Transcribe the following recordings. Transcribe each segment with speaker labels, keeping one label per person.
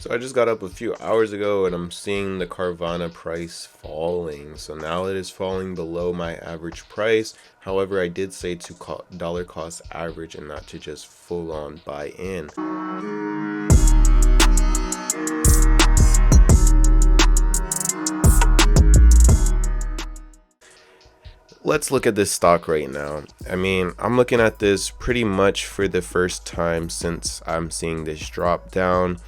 Speaker 1: So I just got up a few hours ago and I'm seeing the Carvana price falling. So now it is falling below my average price. However, I did say to dollar cost average and not to just full on buy in. Let's look at this stock right now. I mean, I'm looking at this pretty much for the first time since I'm seeing this drop down.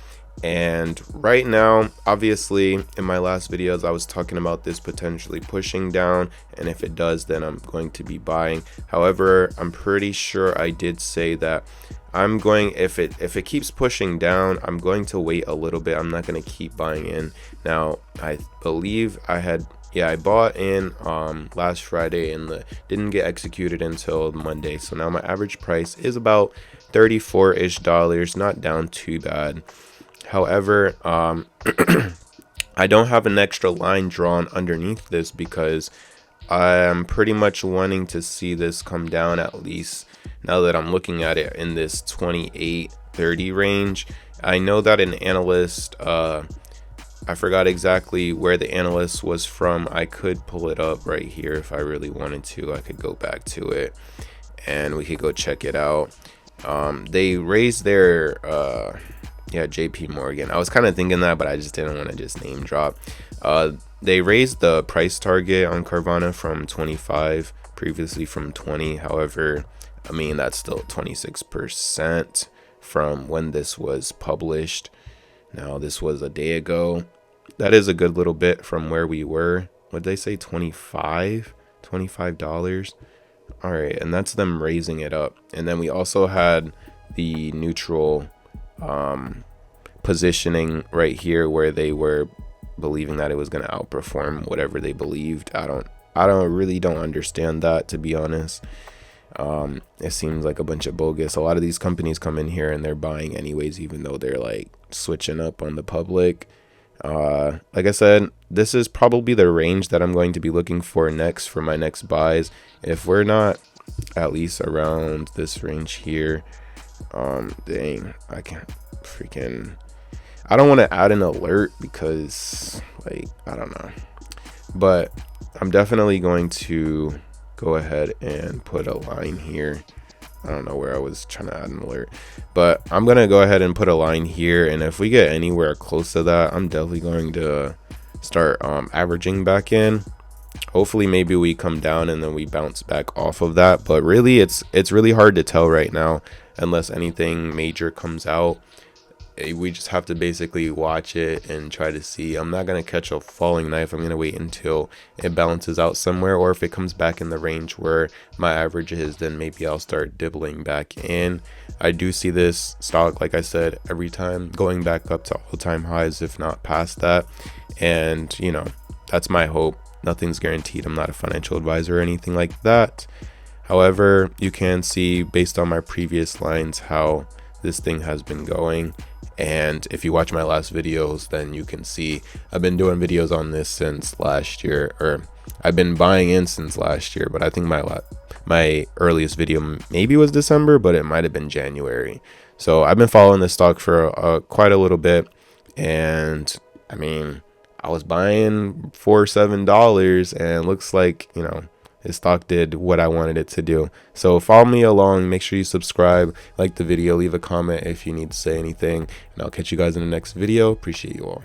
Speaker 1: And right now, obviously, in my last videos, I was talking about this potentially pushing down. And if it does, then I'm going to be buying. However, I'm pretty sure I did say that I'm going, if it keeps pushing down, I'm going to wait a little bit. I'm not going to keep buying in. Now, I believe I bought in last Friday and didn't get executed until Monday. So now my average price is about $34-ish, not down too bad. However, I don't have an extra line drawn underneath this because I'm pretty much wanting to see this come down, at least now that I'm looking at it in this 28-30 range. I know that an analyst, I forgot exactly where the analyst was from. I could pull it up right here if I really wanted to. I could go back to it and we could go check it out. They raised their JP Morgan. I was kind of thinking that, but I just didn't want to just name drop. They raised the price target on Carvana from 25, previously from 20. However, I mean, that's still 26% from when this was published. Now, this was a day ago. That is a good little bit from where we were. What did they say? $25? All right, and that's them raising it up. And then we also had the neutral positioning right here where they were believing that it was going to outperform whatever they believed. I don't understand that, to be honest. It seems like a bunch of bogus. A lot of these companies come in here and they're buying anyways, even though they're like switching up on the public. Like I said, this is probably the range that I'm going to be looking for next for my next buys. If we're not at least around this range here, dang, I don't want to add an alert because, like, I don't know, but I'm definitely going to go ahead and put a line here. I don't know where I was trying to add an alert, but I'm going to go ahead and put a line here. And if we get anywhere close to that, I'm definitely going to start averaging back in. Hopefully, maybe we come down and then we bounce back off of that. But really, it's really hard to tell right now unless anything major comes out. We just have to basically watch it and try to see. I'm not going to catch a falling knife. I'm going to wait until it balances out somewhere, or if it comes back in the range where my average is, then maybe I'll start dibbling back in. I do see this stock, like I said, every time going back up to all-time highs, if not past that. And, you know, that's my hope. Nothing's guaranteed. I'm not a financial advisor or anything like that. However, you can see based on my previous lines how this thing has been going. And if you watch my last videos, then you can see I've been doing videos on this since last year, or I've been buying in since last year. But I think my earliest video maybe was December, but it might have been January. So I've been following this stock for quite a little bit. And I mean, I was buying for $7 and looks like, you know, his stock did what I wanted it to do. So follow me along. Make sure you subscribe, like the video, leave a comment if you need to say anything, and I'll catch you guys in the next video. Appreciate you all.